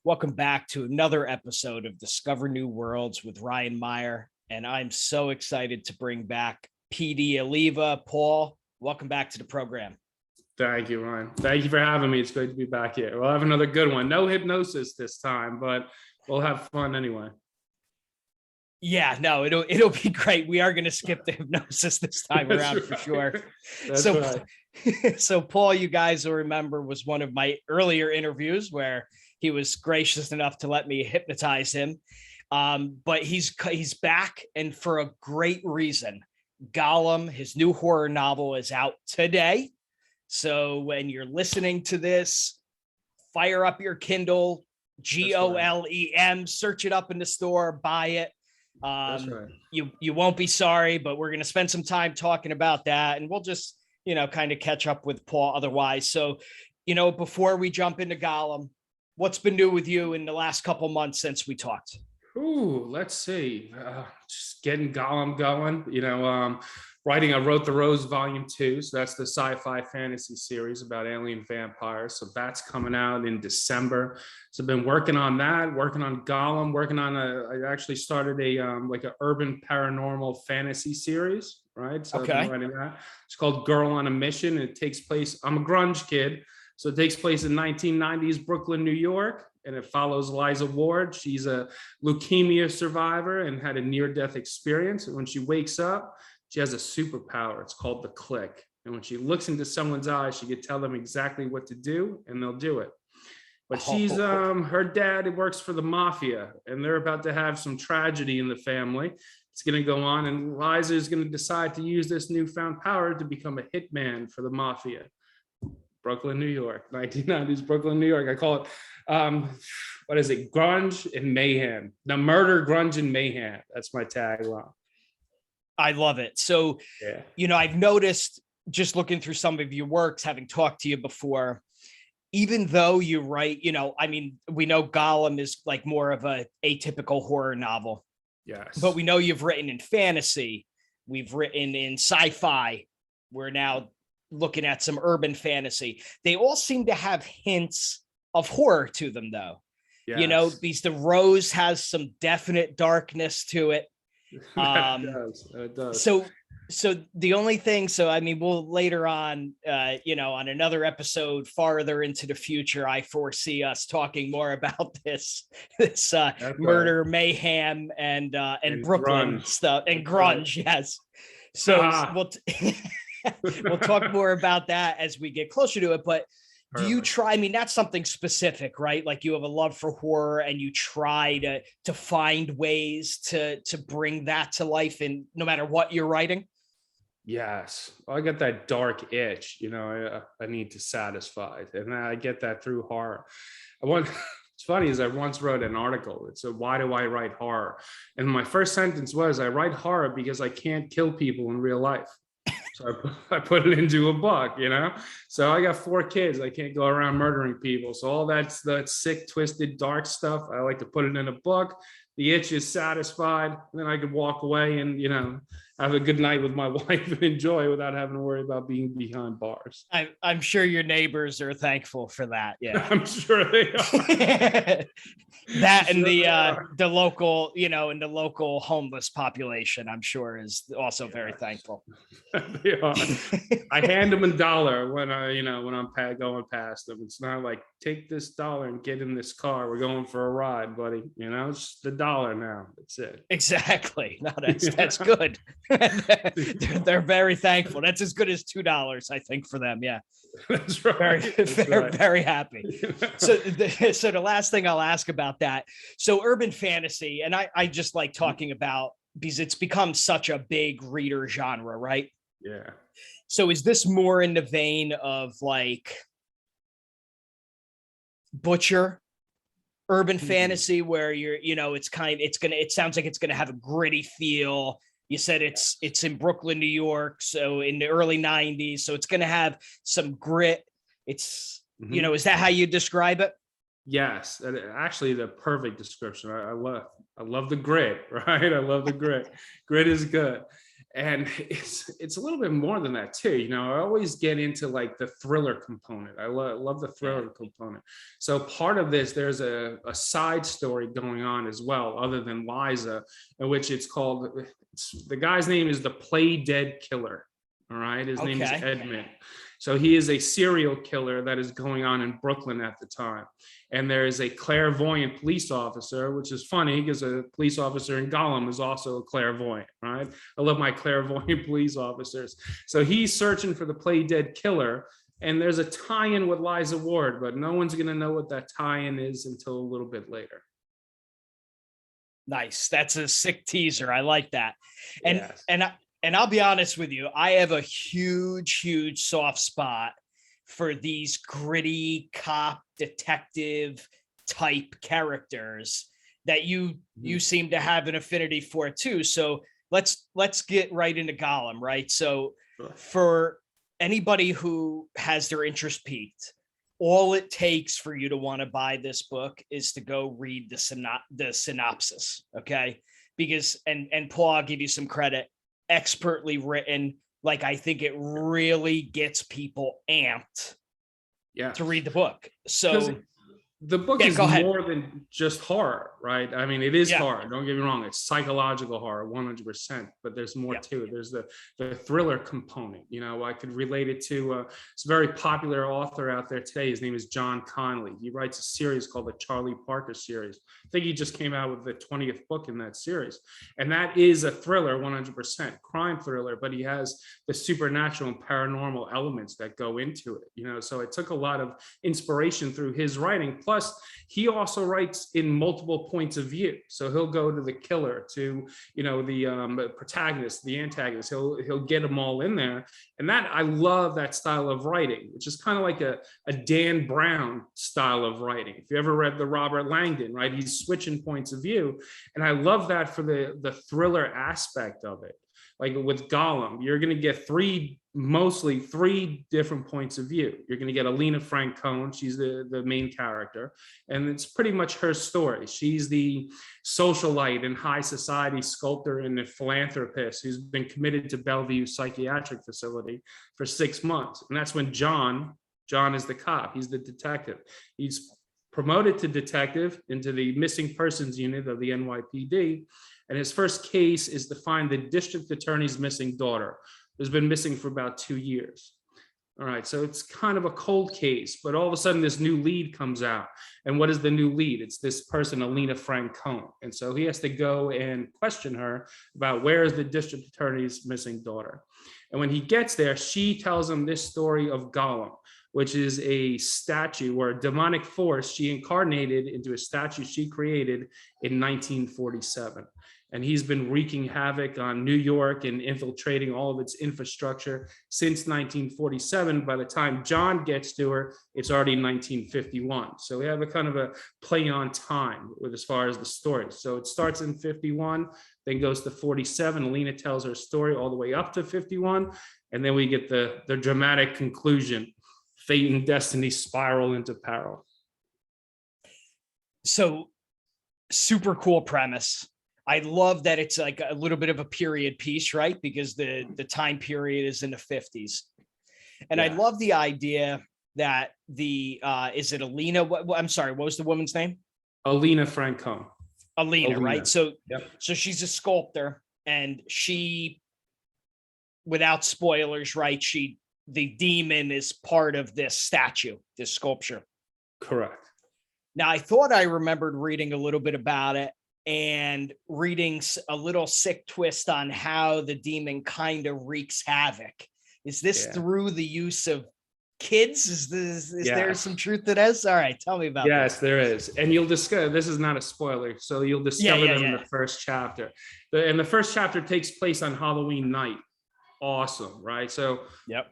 Welcome back to another episode of Discover New Worlds with Ryan Meier. And I'm so excited to bring back PD Alleva. Paul, welcome back to the program. Thank you, Ryan. Thank you for having me. It's great to be back here. We'll have another good one. No hypnosis this time, but we'll have fun anyway. Yeah, no, it'll be great. We are going to skip the hypnosis this time around for sure. That's right. So Paul, you guys will remember, was one of my earlier interviews where he was gracious enough to let me hypnotize him. But he's back, and for a great reason. Golem, his new horror novel, is out today. So when you're listening to this, fire up your Kindle, Golem, search it up in the store, buy it. That's right. You won't be sorry, but we're going to spend some time talking about that, and we'll just, kind of catch up with Paul otherwise. So, before we jump into Golem, what's been new with you in the last couple months since we talked? Ooh, let's see. Just getting Golem going. I Wrote the Rose Volume 2. So that's the sci-fi fantasy series about alien vampires. So that's coming out in December. So I've been working on that, working on Golem, I actually started an urban paranormal fantasy series, right? So okay. I've been writing that. It's called Girl on a Mission. It takes place, I'm a grunge kid. So it takes place in 1990s Brooklyn, New York, and it follows Liza Ward. She's a leukemia survivor and had a near-death experience. And when she wakes up, she has a superpower. It's called the click. And when she looks into someone's eyes, she can tell them exactly what to do, and they'll do it. But she's her dad works for the mafia, and they're about to have some tragedy in the family. It's going to go on, and Liza is going to decide to use this newfound power to become a hitman for the mafia. Brooklyn, New York, 1990s Brooklyn, New York. I call it, grunge and mayhem. Now, murder, grunge, and mayhem. That's my tagline. I love it. So, yeah. I've noticed just looking through some of your works, having talked to you before, even though you write, we know Golem is like more of a atypical horror novel. Yes. But we know you've written in fantasy. We've written in sci-fi. We're now looking at some urban fantasy. They all seem to have hints of horror to them, though. Yes. The Rose has some definite darkness to it. It does. So the only thing, we'll later on, on another episode farther into the future, I foresee us talking more about this murder, mayhem, and Brooklyn grunge stuff and grunge. Yes. So we'll talk more about that as we get closer to it. But do you try? That's something specific, right? Like you have a love for horror, and you try to find ways to bring that to life, in no matter what you're writing. Yes, I get that dark itch. I need to satisfy it, and I get that through horror. It's funny is I once wrote an article. It said, "Why do I write horror?" And my first sentence was, "I write horror because I can't kill people in real life." So I put it into a book, So I got 4 kids. I can't go around murdering people. So all that sick, twisted, dark stuff, I like to put it in a book. The itch is satisfied. And then I could walk away and, have a good night with my wife and enjoy without having to worry about being behind bars. I'm sure your neighbors are thankful for that. Yeah, I'm sure they are. That and the local, and the local homeless population, I'm sure, is also very thankful. They are. I hand them $1 when I'm going past them. It's not like, take this $1 and get in this car. We're going for a ride, buddy. It's the $1 now. That's it. Exactly. No, that's good. They're very thankful. That's as good as $2, I think, for them. Yeah, that's right. Very happy. So the last thing I'll ask about that. So urban fantasy, and I just like talking about, because it's become such a big reader genre, right? Yeah. So is this more in the vein of like Butcher urban fantasy, where it sounds like it's gonna have a gritty feel? You said it's in Brooklyn, New York, so in the early 90s. So it's going to have some grit. It's, is that how you describe it? Yes, actually the perfect description. I love the grit, right? I love the grit. Grit is good. And it's a little bit more than that too. You know, I always get into like the thriller component. I love the thriller component. So part of this, there's a side story going on as well, other than Liza, in which the guy's name is the Play Dead Killer. All right, his name is Edmund. So he is a serial killer that is going on in Brooklyn at the time. And there is a clairvoyant police officer, which is funny because a police officer in Golem is also a clairvoyant, right? I love my clairvoyant police officers. So he's searching for the Play Dead Killer. And there's a tie-in with Liza Ward, but no one's going to know what that tie-in is until a little bit later. Nice. That's a sick teaser. I like that. And I'll be honest with you, I have a huge soft spot for these gritty cop detective type characters that you seem to have an affinity for too. So let's get right into Golem, right? So for anybody who has their interest piqued, all it takes for you to want to buy this book is to go read the synopsis, okay? Because and Paul, I'll give you some credit, expertly written. Like, I think it really gets people amped to read the book. So the book is more than just horror, right? I mean, it is horror. Don't get me wrong. It's psychological horror, 100%, but there's more to it. There's the thriller component. You know, I could relate it to it's a very popular author out there today. His name is John Connolly. He writes a series called the Charlie Parker series. I think he just came out with the 20th book in that series. And that is a thriller, 100%, crime thriller, but he has the supernatural and paranormal elements that go into it. You know, so it took a lot of inspiration through his writing. Plus, he also writes in multiple points of view. So he'll go to the killer, to, you know, the protagonist, the antagonist. He'll get them all in there. And that, I love that style of writing, which is kind of like a Dan Brown style of writing. If you ever read the Robert Langdon, right? He's switching points of view. And I love that for the thriller aspect of it. Like with Golem, you're going to get mostly three different points of view. You're going to get Alina Francone. She's the main character. And it's pretty much her story. She's the socialite and high society sculptor and a philanthropist who's been committed to Bellevue Psychiatric Facility for 6 months. And that's when John is the cop. He's the detective. He's promoted to detective into the missing persons unit of the NYPD. And his first case is to find the district attorney's missing daughter, who's been missing for about 2 years. All right, so it's kind of a cold case, but all of a sudden this new lead comes out. And what is the new lead? It's this person, Alina Francone. And so he has to go and question her about where is the district attorney's missing daughter. And when he gets there, she tells him this story of Golem, which is a statue or a demonic force she incarnated into a statue she created in 1947. And he's been wreaking havoc on New York and infiltrating all of its infrastructure since 1947. By the time John gets to her, it's already 1951. So we have a kind of a play on time with as far as the story. So it starts in 51, then goes to 47. Alina tells her story all the way up to 51. And then we get the dramatic conclusion. Fate and destiny spiral into peril. So super cool premise. I love that it's like a little bit of a period piece, right? Because the time period is in the 50s. And I love the idea that is it Alina? I'm sorry, what was the woman's name? Alina Francone. Alina, right? So she's a sculptor, and she, without spoilers, right? The demon is part of this statue, this sculpture. Correct. Now, I thought I remembered reading a little bit about it and reading a little sick twist on how the demon kind of wreaks havoc. Is this through the use of kids? Is there some truth to this? All right, tell me about that. Yes, there is. And you'll discover, this is not a spoiler, so you'll discover them in the first chapter. And the first chapter takes place on Halloween night. Awesome, right? So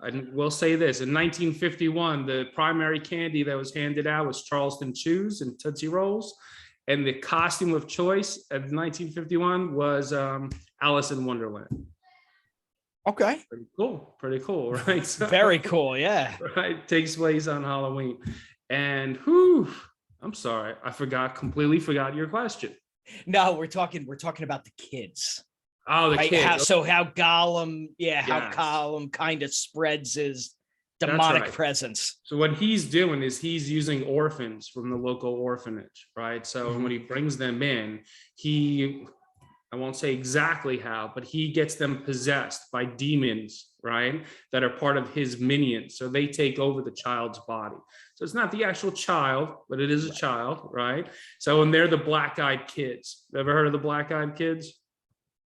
and we'll say this, in 1951, the primary candy that was handed out was Charleston Chews and Tootsie Rolls. And the costume of choice of 1951 was Alice in Wonderland. Okay. Pretty cool, right? So, very cool, yeah. Right, takes place on Halloween. And I'm sorry, completely forgot your question. No, we're talking about the kids. Oh, the right? kids. How Gollum, how Yes, Gollum kind of spreads his that's demonic right. presence. So what he's doing is he's using orphans from the local orphanage, right? So when Mhm. he brings them in, he, I won't say exactly how, but he gets them possessed by demons, right? That are part of his minions. So they take over the child's body. So it's not the actual child, but it is a Right. child, right? So, and they're the black-eyed kids. Ever heard of the black-eyed kids?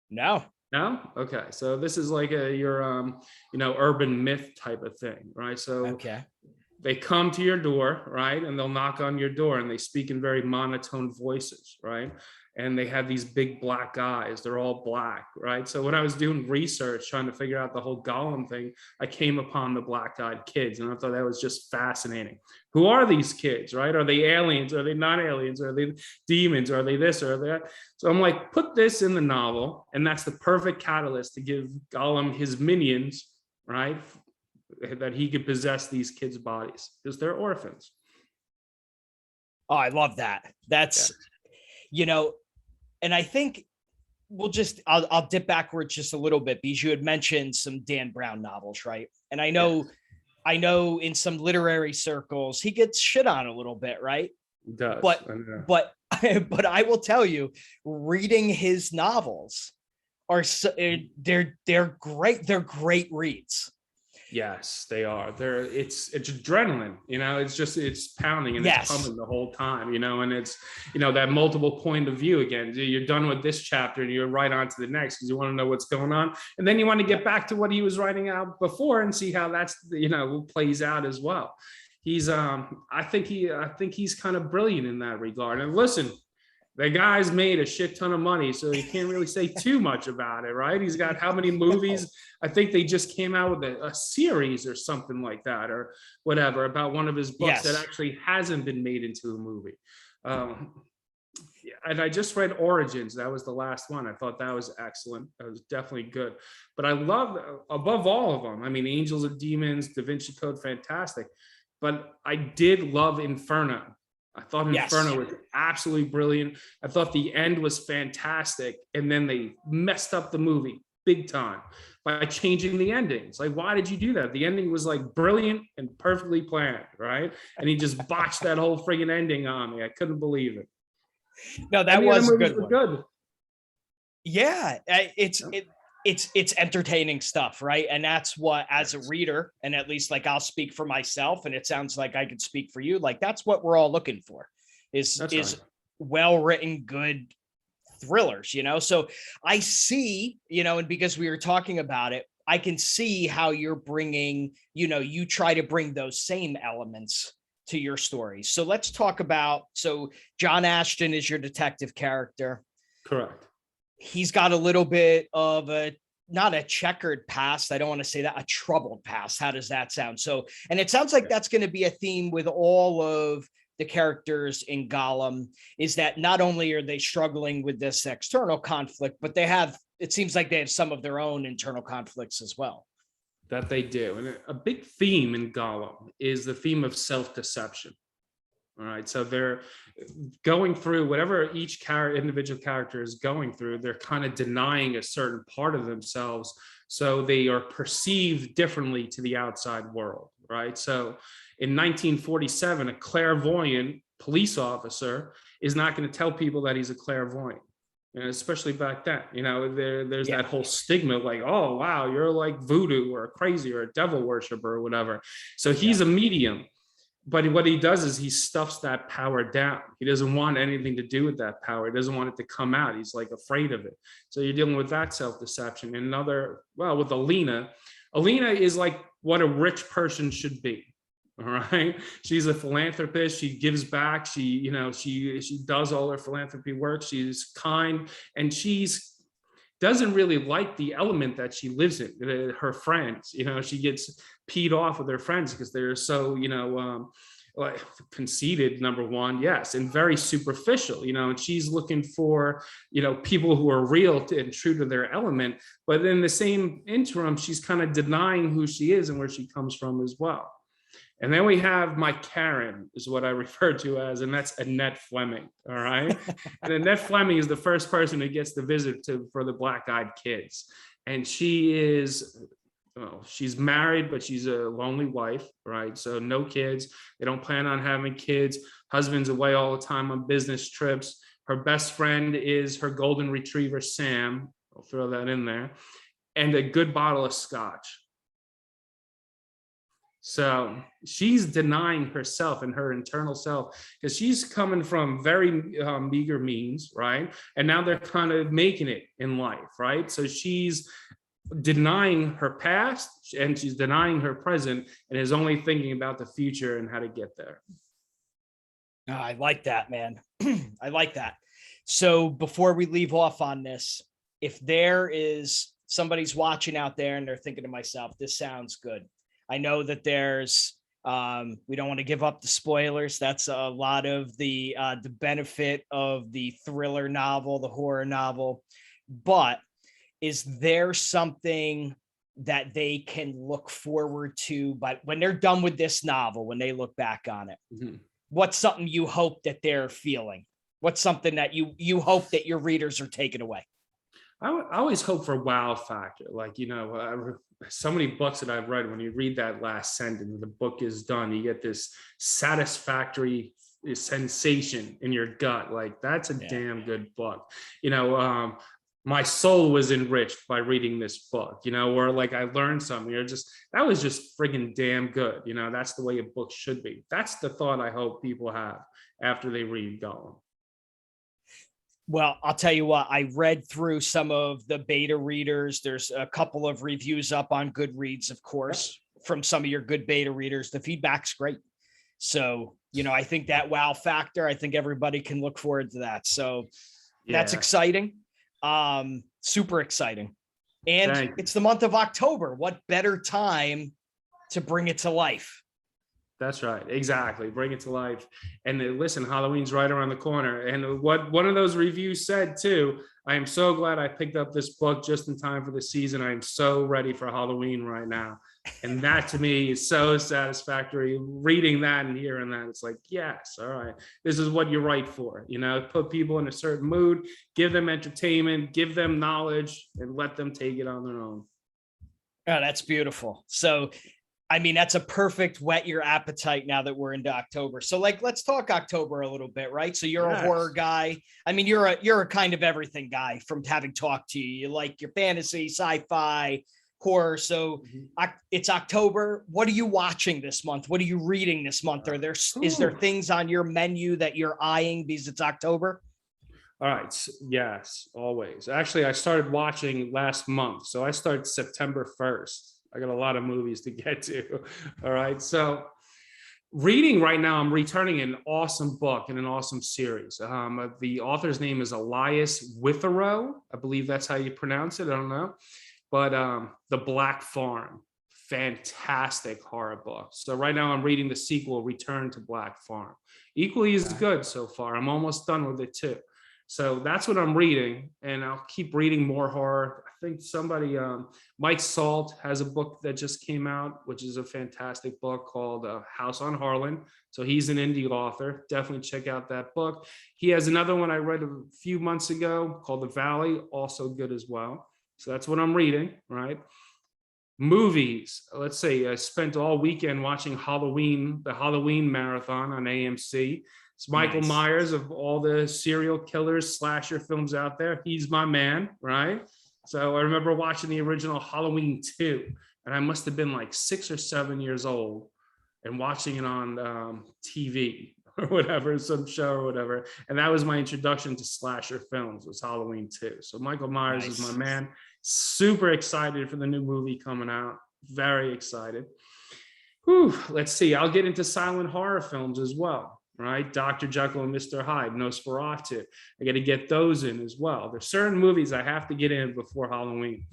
No. No? Okay. So this is like your urban myth type of thing, right? So Okay. they come to your door, right? And they'll knock on your door and they speak in very monotone voices, right? And they have these big black eyes. They're all black, right? So when I was doing research, trying to figure out the whole Gollum thing, I came upon the black-eyed kids and I thought that was just fascinating. Who are these kids, right? Are they aliens? Are they not aliens? Are they demons? Are they this or that? So I'm like, put this in the novel, and that's the perfect catalyst to give Gollum his minions, right? That he could possess these kids' bodies because they're orphans. Oh, I love that. Yeah. That's, you know, and I think I'll dip backwards just a little bit because you had mentioned some Dan Brown novels, right? And Yes, I know in some literary circles he gets shit on a little bit, right? it does. But but but I will tell you, reading his novels are they're great. They're great reads. Yes, they are. It's adrenaline, it's pounding and it's Yes. pumping the whole time, and it's that multiple point of view again. You're done with this chapter and you're right on to the next because you want to know what's going on. And then you want to get back to what he was writing out before and see how that's plays out as well. He's I think he's kind of brilliant in that regard. And listen, the guy's made a shit ton of money, so you can't really say too much about it, right? He's got how many movies? I think they just came out with a series or something like that, or whatever, about one of his books that Yes. actually hasn't been made into a movie. And I just read Origins. That was the last one. I thought that was excellent. That was definitely good. But I love, above all of them, I mean, Angels and Demons, Da Vinci Code, fantastic. But I did love Inferno. I thought Yes. Inferno was absolutely brilliant. I thought the end was fantastic. And then they messed up the movie big time by changing the endings. Like, why did you do that? The ending was like brilliant and perfectly planned, right? And he just botched that whole friggin' ending on me. I couldn't believe it. No, And that the other was a movies good were one. good. Yeah, Yeah, it's entertaining stuff, right? And that's what, as a reader, and at least like I'll speak for myself, and it sounds like I could speak for you. Like that's what we're all looking for that's right. is well written, good thrillers. So I see, and because we were talking about it, I can see how you're bringing, you try to bring those same elements to your story. So let's talk about. So John Ashton is your detective character. Correct. He's got a little bit of not a checkered past. I don't want to say that, a troubled past. How does that sound? So, and it sounds like that's going to be a theme with all of the characters in Golem, is that not only are they struggling with this external conflict, but it seems like they have some of their own internal conflicts as well. That they do. And a big theme in Gollum is the theme of self-deception. All right. So they're going through whatever each individual character is going through, they're kind of denying a certain part of themselves. So they are perceived differently to the outside world. Right. So in 1947, a clairvoyant police officer is not going to tell people that he's a clairvoyant. And especially back then, there's Yeah. that whole stigma like, oh, wow, you're like voodoo or crazy or a devil worshiper or whatever. So he's a medium. But what he does is he stuffs that power down. He doesn't want anything to do with that power. He doesn't want it to come out. He's like afraid of it. So you're dealing with that self-deception. And with Alina is like what a rich person should be. All right. She's a philanthropist. She gives back. She does all her philanthropy work. She's kind, and doesn't really like the element that she lives in. Her friends, she gets peed off with her friends because they're so, like conceited, number one, yes, and very superficial, and she's looking for, people who are real and true to their element. But in the same interim, she's kind of denying who she is and where she comes from as well. And then we have my Karen, is what I refer to as, and that's Annette Fleming. All right. And Annette Fleming is the first person who gets the visit for the Black Eyed Kids. And she is, well, she's married, but she's a lonely wife, right? So no kids. They don't plan on having kids. Husband's away all the time on business trips. Her best friend is her golden retriever, Sam. I'll throw that in there. And a good bottle of scotch. So she's denying herself and her internal self, because she's coming from very meager means, right? And now they're kind of making it in life, right? So she's denying her past and she's denying her present and is only thinking about the future and how to get there. Oh, I like that, man. I like that. So before we leave off on this, if there is somebody's watching out there and they're thinking to myself, this sounds good. I know that there's, we don't want to give up the spoilers. That's a lot of the benefit of the thriller novel, the horror novel. But is there something that they can look forward to, but when they're done with this novel, when they look back on it, what's something you hope that they're feeling? What's something that you hope that your readers are taking away? I always hope for wow factor. Like, you know, so many books that I've read, when you read that last sentence, the book is done, you get this satisfactory sensation in your gut. Like, that's a damn good book. You know, my soul was enriched by reading this book, you know, where like I learned something. You're just, that was just friggin' damn good. You know, that's the way a book should be. That's the thought I hope people have after they read Golem. Well, I'll tell you what, I read through some of the beta readers. There's a couple of reviews up on Goodreads, of course, from some of your good beta readers. The feedback's great. So, you know, I think that wow factor, I think everybody can look forward to that. So that's exciting. Super exciting. And it's the month of October. What better time to bring it to life? That's right. Exactly. Bring it to life. And listen, Halloween's right around the corner. And what one of those reviews said too, I am so glad I picked up this book just in time for the season. I am so ready for Halloween right now. And that to me is so satisfactory. Reading that and hearing that, it's like, yes, all right, this is what you write for. You know, put people in a certain mood, give them entertainment, give them knowledge, and let them take it on their own. Oh, that's beautiful. So I mean, that's a perfect whet your appetite now that we're into October. So like, let's talk October a little bit, right? So you're a horror guy. I mean, you're a kind of everything guy from having talked to you. You like your fantasy, sci-fi, horror. So it's October. What are you watching this month? What are you reading this month? Is there things on your menu that you're eyeing because it's October? All right. Yes, always. Actually, I started watching last month. So I start September 1st. I got a lot of movies to get to. All right. So reading right now, I'm returning an awesome book and an awesome series. The author's name is Elias Witherow. I believe that's how you pronounce it. I don't know. But The Black Farm, fantastic horror book. So right now I'm reading the sequel, Return to Black Farm. Equally as good so far. I'm almost done with it too. So that's what I'm reading, and I'll keep reading more horror. I think somebody, Mike Salt has a book that just came out, which is a fantastic book called House on Harlan. So he's an indie author. Definitely check out that book. He has another one I read a few months ago called The Valley, also good as well. So that's what I'm reading, right? Movies. Let's say I spent all weekend watching the Halloween marathon on AMC. It's Michael Myers, of all the serial killers, slasher films out there. He's my man, right? So I remember watching the original Halloween 2, and I must have been like 6 or 7 years old and watching it on TV or whatever, some show or whatever. And that was my introduction to slasher films, was Halloween 2. So Michael Myers is my man. Super excited for the new movie coming out. Very excited. Whew, let's see. I'll get into silent horror films as well. Right, Dr. Jekyll and Mr. Hyde, Nosferatu. I got to get those in as well. There's certain movies I have to get in before Halloween.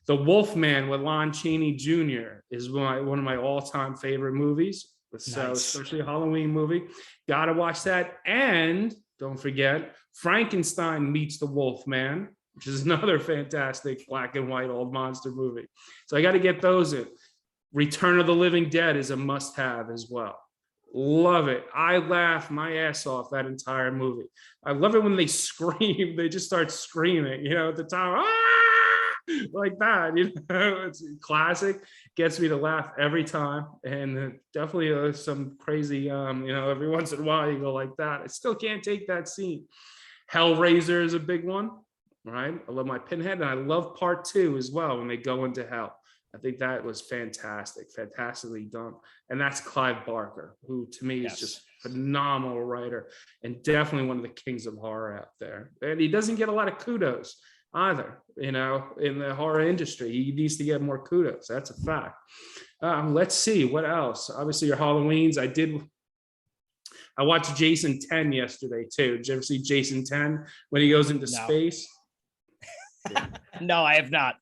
The Wolfman with Lon Chaney Jr. is one of my all-time favorite movies. So especially a Halloween movie. Got to watch that. And don't forget, Frankenstein Meets the Wolfman, which is another fantastic black and white old monster movie. So I got to get those in. Return of the Living Dead is a must-have as well. Love it. I laugh my ass off that entire movie. I love it when they scream. They just start screaming, at the time, like that. It's classic. Gets me to laugh every time. And definitely some crazy, every once in a while you go like that. I still can't take that scene. Hellraiser is a big one, right? I love my Pinhead, and I love part 2 as well when they go into hell. I think that was fantastically done. And that's Clive Barker, who to me is just phenomenal writer and definitely one of the kings of horror out there. And he doesn't get a lot of kudos either, in the horror industry. He needs to get more kudos. That's a fact. Let's see what else. Obviously your Halloweens. I watched Jason 10 yesterday too. Did you ever see Jason 10 when he goes into space? No, I have not.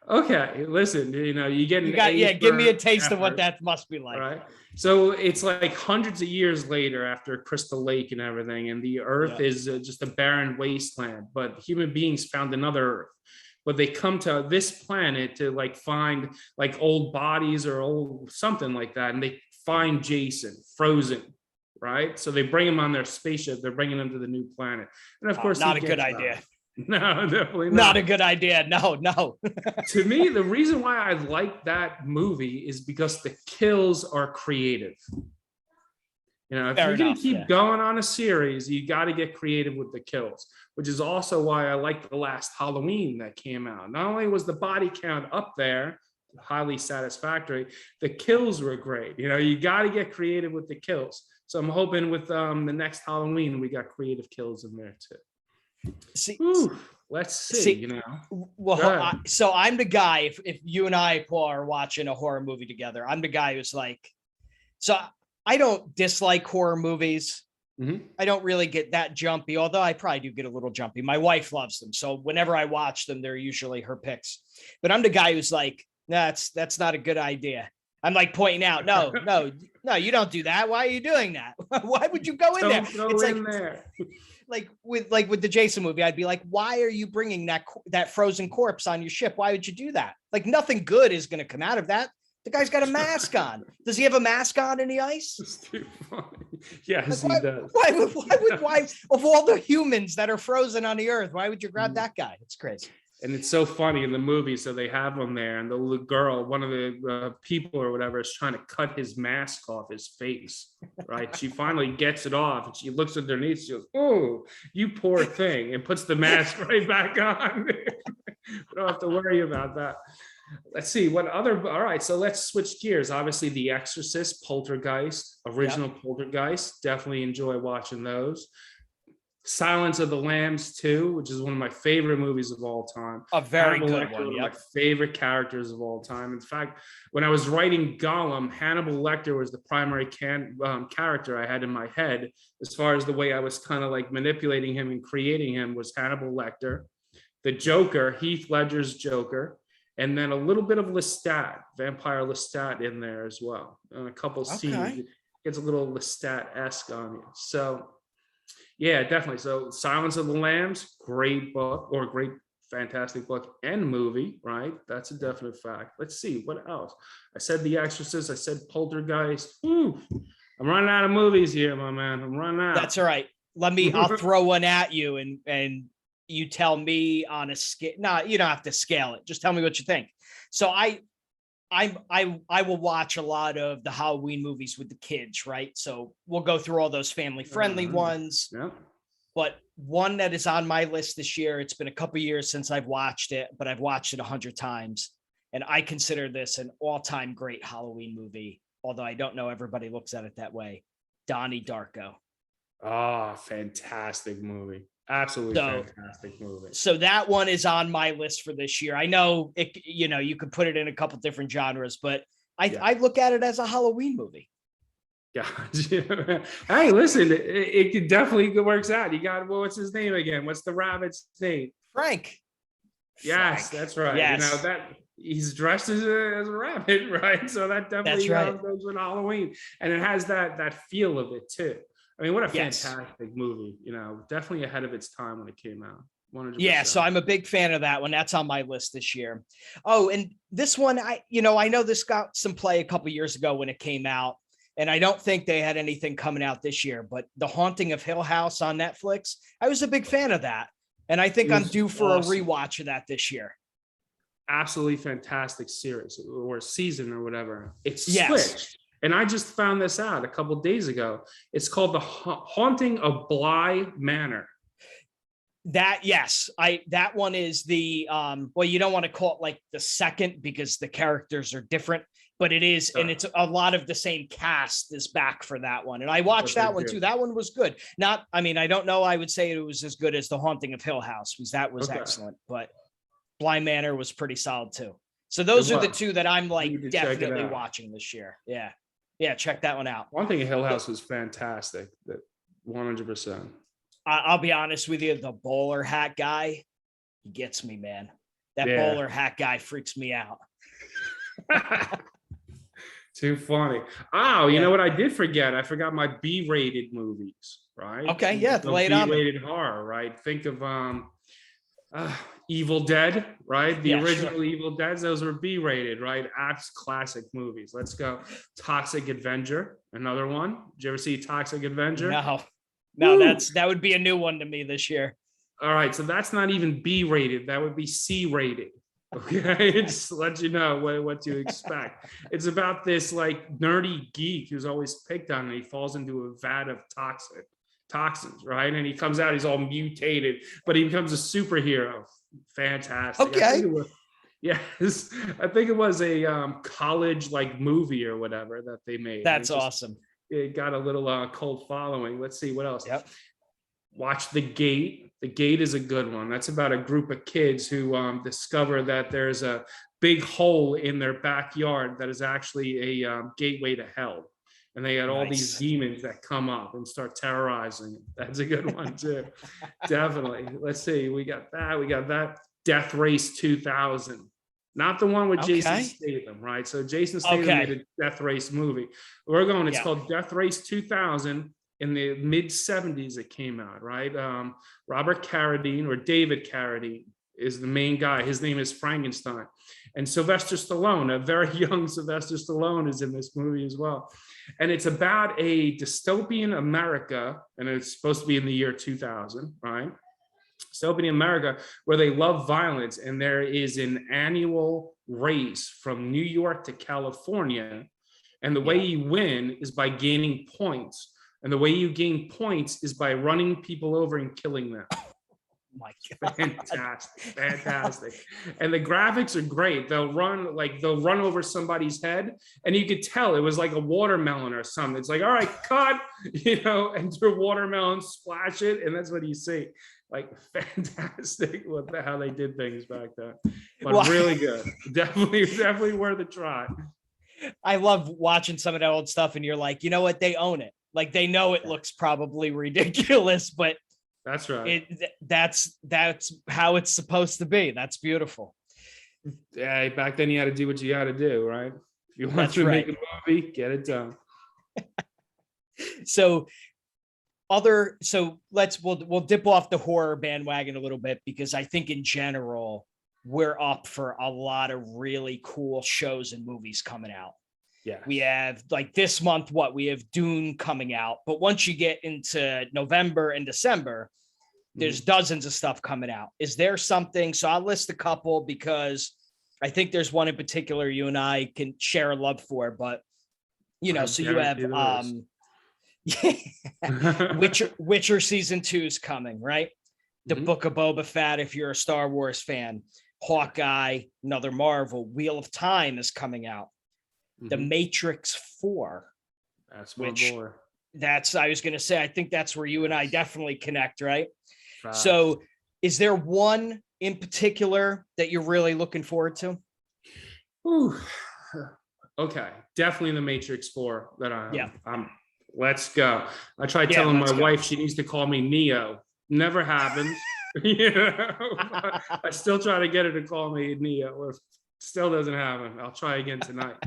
Okay, listen, you get give me a taste of what that must be like. Right. So it's like hundreds of years later after Crystal Lake and everything, and the Earth is just a barren wasteland. But human beings found another Earth. But they come to this planet to find old bodies or old something like that, and they find Jason frozen. Right. So they bring him on their spaceship. They're bringing him to the new planet, and of course, not a good idea. No, definitely not a good idea. No. To me, the reason why I like that movie is because the kills are creative. If you're going to keep going on a series, you got to get creative with the kills, which is also why I like the last Halloween that came out. Not only was the body count up there, highly satisfactory, the kills were great. You got to get creative with the kills. So I'm hoping with the next Halloween, we got creative kills in there too. Let's see. Well, so I'm the guy. If you and I, Paul, are watching a horror movie together, I'm the guy who's like, so I don't dislike horror movies. Mm-hmm. I don't really get that jumpy, although I probably do get a little jumpy. My wife loves them, so whenever I watch them, they're usually her picks. But I'm the guy who's like, that's not a good idea. I'm like pointing out, no, you don't do that. Why are you doing that? Why would you go in there? It's in there. Like with the Jason movie, I'd be like, why are you bringing that frozen corpse on your ship? Why would you do that? Like nothing good is going to come out of that. The guy's got a mask on. Does he have a mask on in the ice? It's too funny. Yes, he does. Why of all the humans that are frozen on the earth, why would you grab that guy? It's crazy. And it's so funny in the movie. So they have him there, and the little girl, one of the people or whatever, is trying to cut his mask off his face. Right? She finally gets it off, and she looks underneath. She goes, "Oh, you poor thing," and puts the mask right back on. We don't have to worry about that. Let's see what other. All right, so let's switch gears. Obviously, The Exorcist, Poltergeist, original Poltergeist. Definitely enjoy watching those. Silence of the Lambs 2, which is one of my favorite movies of all time. A very Hannibal good Lecter, one. One of my favorite characters of all time. In fact, when I was writing Golem, Hannibal Lecter was the primary character I had in my head. As far as the way I was kind of manipulating him and creating him was Hannibal Lecter, the Joker, Heath Ledger's Joker, and then a little bit of Lestat, Vampire Lestat in there as well. And a couple scenes, it gets a little Lestat-esque on you. So. Yeah, definitely. So Silence of the Lambs, great book or great, fantastic book and movie, right? That's a definite fact. Let's see, what else? I said The Exorcist, I said Poltergeist. Ooh, I'm running out of movies here, my man. I'm running out. That's all right. I'll throw one at you and you tell me on a scale. No, you don't have to scale it. Just tell me what you think. So I will watch a lot of the Halloween movies with the kids, right? So we'll go through all those family-friendly ones. Yeah. But one that is on my list this year, it's been a couple years since I've watched it, but I've watched it 100 times. And I consider this an all-time great Halloween movie, although I don't know everybody looks at it that way. Donnie Darko. Oh, fantastic movie. Absolutely fantastic movie. So that one is on my list for this year. I know it, you could put it in a couple different genres, but I look at it as a Halloween movie. Gotcha. Hey, listen, it definitely works out. You got, what's his name again? What's the rabbit's name? Frank. Yes, that's right. Yes. That he's dressed as a rabbit, right? So that definitely goes with Halloween, and it has that feel of it too. I mean, what a fantastic movie, definitely ahead of its time when it came out. Yeah, so 100%. I'm a big fan of that one. That's on my list this year. Oh, and this one, I know this got some play a couple years ago when it came out, and I don't think they had anything coming out this year, but The Haunting of Hill House on Netflix, I was a big fan of that. And I think It I'm was due for awesome. a rewatch of that this year. Absolutely fantastic series or season or whatever. It's Yes. switched. And I just found this out a couple days ago. It's called The Haunting of Bly Manor. That one is the well, you don't want to call it like the second because the characters are different, but it is, and it's a lot of the same cast is back for that one. And I watched that one too. That one was good. I don't know, I would say it was as good as The Haunting of Hill House, because that was excellent, but Bly Manor was pretty solid too. So those are the two that I'm like definitely watching this year. Yeah, check that one out. Haunting of Hill House was fantastic. That 100%. I'll be honest with you, the bowler hat guy, he gets me, man. That bowler hat guy freaks me out. Too funny. Oh, you know what I did forget? I forgot my B-rated movies, right? Okay, yeah, lay it on me. B-rated horror, right? Think of Evil Dead, right? The original Evil Deads, those were B-rated, right? Apps classic movies. Let's go. Toxic Avenger, another one. Did you ever see Toxic Avenger? No, that would be a new one to me this year. All right, so that's not even B-rated. That would be C-rated. Okay, just to let you know what to expect. It's about this like nerdy geek who's always picked on, and he falls into a vat of toxins, right? And he comes out, he's all mutated, but he becomes a superhero. Fantastic. Okay. I think it was a college like movie or whatever that they made. That's awesome. It got a little cult following. Let's see what else. Yep. Watch The Gate. The Gate is a good one. That's about a group of kids who discover that there's a big hole in their backyard that is actually a gateway to hell. And they had all these demons that come up and start terrorizing them. That's a good one too. Definitely. Let's see. We got that. Death Race 2000. Not the one with Jason Statham, right? So Jason Statham made a Death Race movie. It's called Death Race 2000. In the mid-70s, it came out, right? Robert Carradine, or David Carradine, is the main guy. His name is Frankenstein. And Sylvester Stallone, a very young Sylvester Stallone, is in this movie as well. And it's about a dystopian America, and it's supposed to be in the year 2000, right? Dystopian America, where they love violence, and there is an annual race from New York to California, and the way you win is by gaining points, and the way you gain points is by running people over and killing them. My God. Fantastic. And the graphics are great. They'll run over somebody's head, and you could tell it was like a watermelon or something. It's like, all right, cut, enter watermelon, splash it, and that's what you see. Like, fantastic how they did things back then. But really good. Definitely worth a try. I love watching some of that old stuff, and you're like, you know what? They own it. Like, they know it looks probably ridiculous, but that's right. That's how it's supposed to be. That's beautiful. Yeah, back then you had to do what you had to do, right? If you want to make a movie, get it done. We'll dip off the horror bandwagon a little bit, because I think in general we're up for a lot of really cool shows and movies coming out. Yeah, we have like this month, we have Dune coming out, but once you get into November and December, there's dozens of stuff coming out. Is there something? So I'll list a couple, because I think there's one in particular you and I can share a love for, but so you have Witcher season 2 is coming, right? The Book of Boba Fett, if you're a Star Wars fan. Hawkeye, another Marvel. Wheel of Time is coming out. The Matrix 4. That's my boy. I was going to say, I think that's where you and I definitely connect, right? So is there one in particular that you're really looking forward to? Ooh. Okay. Definitely the Matrix 4 that let's go. I tried telling my wife she needs to call me Neo. Never happens. I still try to get her to call me Neo. Still doesn't happen. I'll try again tonight.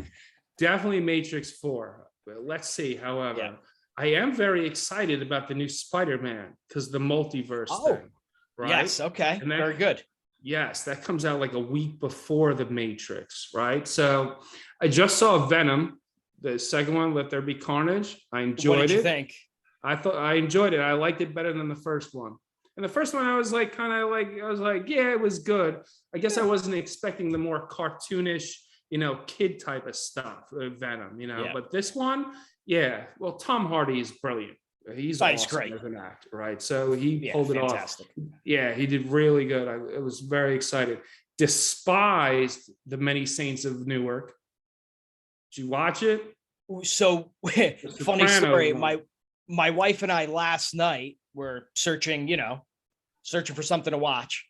Definitely Matrix 4. Let's see. However, I am very excited about the new Spider-Man, because the multiverse thing. right? Yes. Okay. And Very good. yes, that comes out like a week before The Matrix, right? So I just saw Venom, the second one, Let There Be Carnage. I What did enjoyed you it. think? I thought I enjoyed it. I liked it better than the first one. And the first one, I was like, yeah, it was good. I guess I wasn't expecting the more cartoonish, kid type of stuff, Venom, Yeah. But this one, yeah, well, Tom Hardy is brilliant. He's He's awesome great. as an actor, right? So he Yeah, pulled it fantastic. off. Yeah, he did really good. I was very excited. Despised The Many Saints of Newark. Did you watch it? So funny Sopranos story. one. My wife and I last night were searching for something to watch.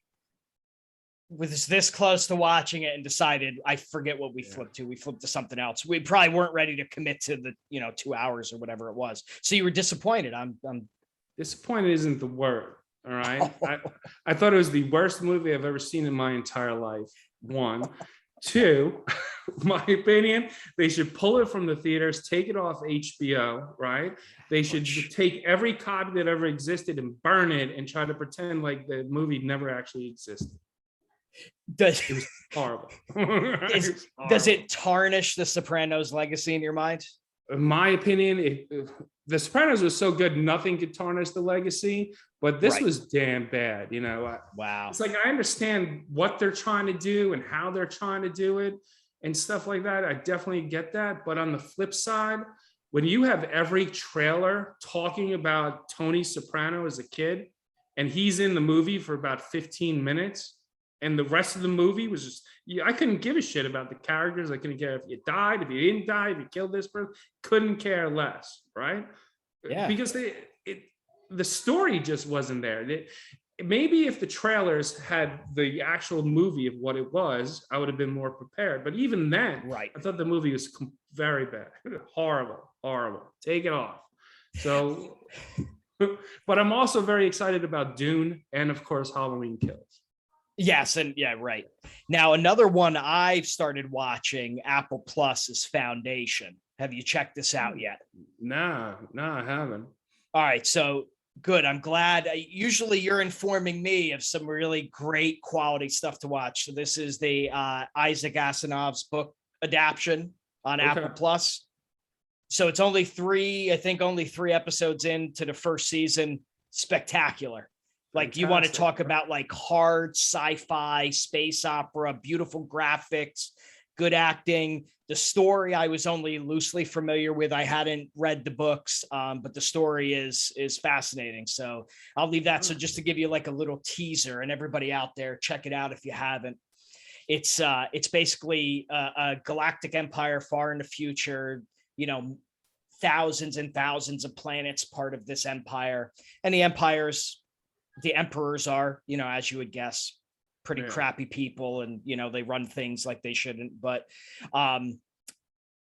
Was this close to watching it and decided, I forget what we flipped to. We flipped to something else. We probably weren't ready to commit to the 2 hours or whatever it was. So you were disappointed. I'm Disappointed isn't the word. All right. I thought it was the worst movie I've ever seen in my entire life. One. Two, my opinion, they should pull it from the theaters, take it off HBO, right? They should take every copy that ever existed and burn it and try to pretend like the movie never actually existed. It was horrible. Does it tarnish The Sopranos legacy in your mind? In my opinion, The Sopranos was so good, nothing could tarnish the legacy, but this was damn bad. Wow. It's like, I understand what they're trying to do and how they're trying to do it and stuff like that. I definitely get that. But on the flip side, when you have every trailer talking about Tony Soprano as a kid, and he's in the movie for about 15 minutes, and the rest of the movie was just, I couldn't give a shit about the characters. I couldn't care if you died, if you didn't die, if you killed this person. Couldn't care less, right? Yeah. Because the story just wasn't there. Maybe if the trailers had the actual movie of what it was, I would have been more prepared. But even then, I thought the movie was very bad. Horrible. Take it off. So, but I'm also very excited about Dune and, of course, Halloween Kills. Yes, and yeah, right. Now, another one I've started watching, Apple Plus, is Foundation. Have you checked this out yet? No, I haven't. All right, so good. I'm glad. Usually you're informing me of some really great quality stuff to watch. So this is the Isaac Asimov's book adaptation on Apple Plus. So it's only three episodes into the first season. Spectacular. Like, you want to talk about like hard sci-fi, space opera, beautiful graphics, good acting. The story I was only loosely familiar with. I hadn't read the books, but the story is fascinating. So I'll leave that. So just to give you like a little teaser, and everybody out there, check it out if you haven't. It's basically a galactic empire far in the future, thousands and thousands of planets part of this empire. And the emperors are, as you would guess, pretty crappy people, and they run things like they shouldn't. But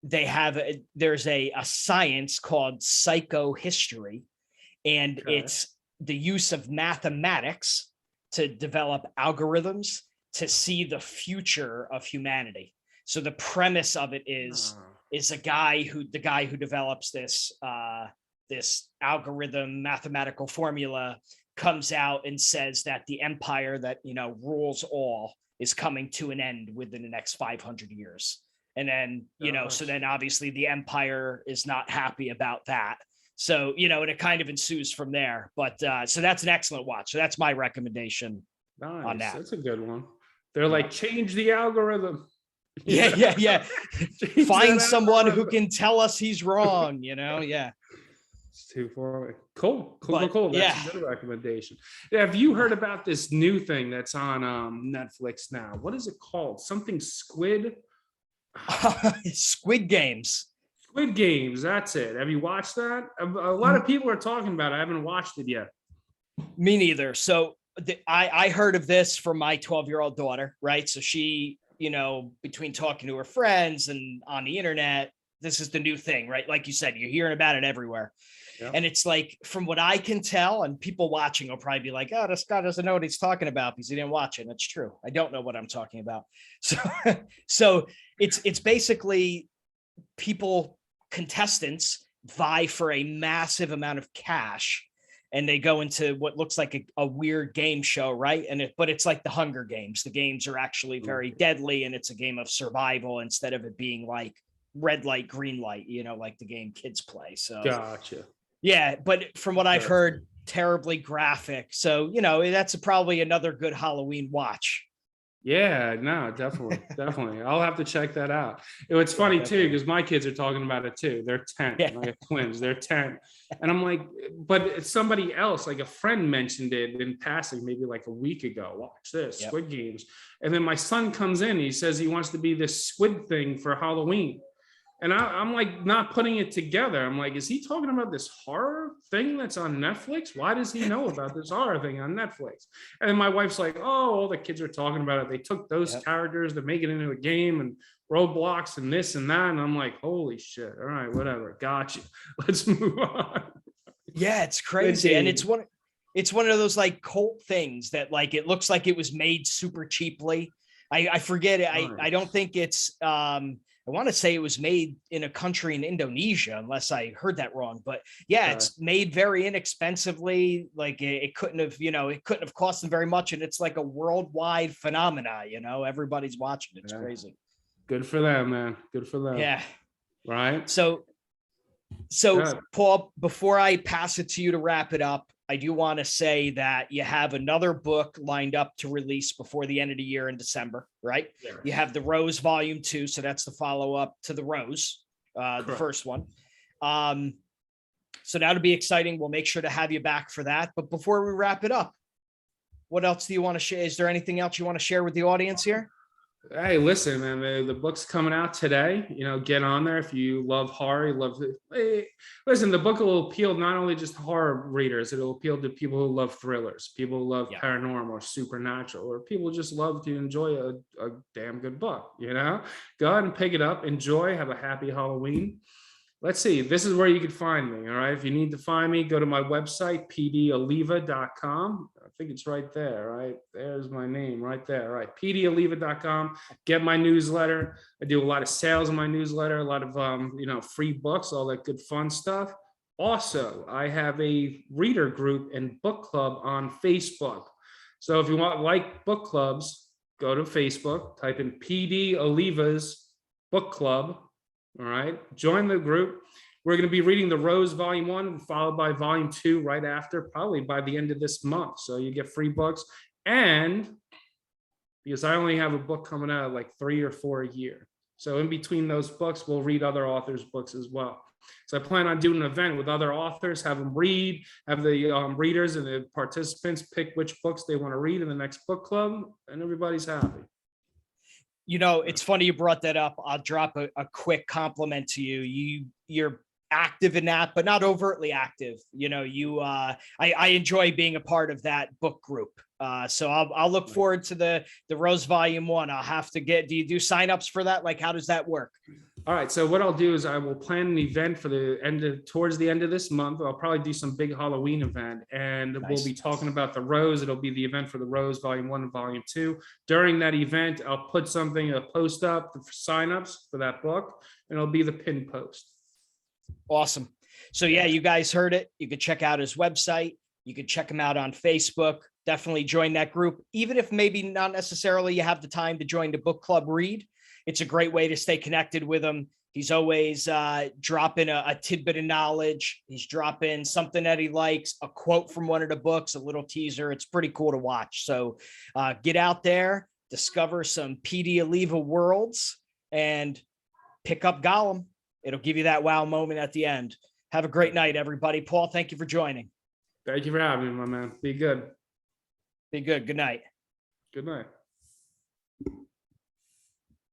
there's a science called psychohistory, and it's the use of mathematics to develop algorithms to see the future of humanity. So the premise of it is the guy who develops this algorithm mathematical formula comes out and says that the empire that rules all is coming to an end within the next 500 years. And then so then obviously the empire is not happy about that. So and it kind of ensues from there. But so that's an excellent watch. So that's my recommendation on that. That's a good one. They're like, change the algorithm. Yeah. Find someone who can tell us he's wrong. Yeah. It's too far. Cool. Yeah. That's a good recommendation. Have you heard about this new thing that's on Netflix now? What is it called? Something Squid? Squid Games. Squid Games. That's it. Have you watched that? A lot of people are talking about it. I haven't watched it yet. Me neither. So I heard of this from my 12-year-old daughter, right? So she, between talking to her friends and on the internet, this is the new thing, right? Like you said, you're hearing about it everywhere. Yeah. And it's like, from what I can tell, and people watching will probably be like, oh, this guy doesn't know what he's talking about because he didn't watch it. And it's true. I don't know what I'm talking about. So it's basically contestants vie for a massive amount of cash. and they go into what looks like a weird game show, right? But it's like the Hunger Games. The games are actually very deadly, and it's a game of survival instead of it being like red light, green light, like the game kids play. So Gotcha. yeah, but from what I've heard, terribly graphic. So, that's probably another good Halloween watch. Yeah, no, definitely. I'll have to check that out. It's funny too, because my kids are talking about it too. They're 10. Yeah. I have twins. They're 10. And I'm like, but somebody else, like a friend mentioned it in passing, maybe like a week ago. Watch this, Squid Games. And then my son comes in, he says he wants to be this squid thing for Halloween. And I'm like not putting it together. I'm like, is he talking about this horror thing that's on Netflix? Why does he know about this horror thing on Netflix? And then my wife's like, oh, all the kids are talking about it. They took those characters to make it into a game and Roblox and this and that. And I'm like, holy shit. All right, whatever. Gotcha. Let's move on. Yeah, it's crazy. And it's one of those like cult things that like it looks like it was made super cheaply. I forget it. I don't think it's I want to say it was made in a country in Indonesia, unless I heard that wrong. But yeah, it's made very inexpensively. Like it couldn't have cost them very much. And it's like a worldwide phenomena, everybody's watching it. It's crazy. Good for them, man. Good for them. Yeah. Right. So Paul, before I pass it to you to wrap it up, I do want to say that you have another book lined up to release before the end of the year in December, right? Yeah. You have The Rose Volume 2, so that's the follow-up to The Rose, the first one. So that'll be exciting. We'll make sure to have you back for that. But before we wrap it up, what else do you want to share? Is there anything else you want to share with the audience here? Hey, listen, man, the book's coming out today. Get on there if you love horror. Listen, the book will appeal not only just horror readers, it'll appeal to people who love thrillers, people who love paranormal or supernatural, or people who just love to enjoy a damn good book. Go ahead and pick it up, enjoy, have a happy Halloween. Let's see, this is where you can find me. All right. If you need to find me, go to my website, pdalleva.com. I think it's right there, right? There's my name right there. All right. pdalleva.com. Get my newsletter. I do a lot of sales in my newsletter, a lot of, free books, all that good fun stuff. Also, I have a reader group and book club on Facebook. So if you like book clubs, go to Facebook, type in PD Alleva's book club. All right, join the group. We're going to be reading The Rose Volume 1, followed by Volume 2 right after, probably by the end of this month. So you get free books. And because I only have a book coming out like 3 or 4 a year. So in between those books, we'll read other authors' books as well. So I plan on doing an event with other authors, have them read, have the readers and the participants pick which books they want to read in the next book club, and everybody's happy. It's funny you brought that up. I'll drop a quick compliment to you. You're active in that, but not overtly active. I enjoy being a part of that book group. So I'll look forward to the Rose Volume 1. I'll have to do you do signups for that? Like, how does that work? All right. So what I'll do is I will plan an event for towards the end of this month. I'll probably do some big Halloween event, and we'll be talking about the Rose. It'll be the event for the Rose Volume 1 and Volume 2. During that event, I'll put a post up for signups for that book, and it'll be the pin post. Awesome. So yeah, you guys heard it. You could check out his website. You could check him out on Facebook. Definitely join that group. Even if maybe not necessarily you have the time to join the book club read, it's a great way to stay connected with him. He's always dropping a tidbit of knowledge. He's dropping something that he likes, a quote from one of the books, a little teaser. It's pretty cool to watch. So get out there, discover some PD Alleva worlds, and pick up Golem. It'll give you that wow moment at the end. Have a great night, everybody. Paul, thank you for joining. Thank you for having me, my man. Be good. Be good. Good night. Good night.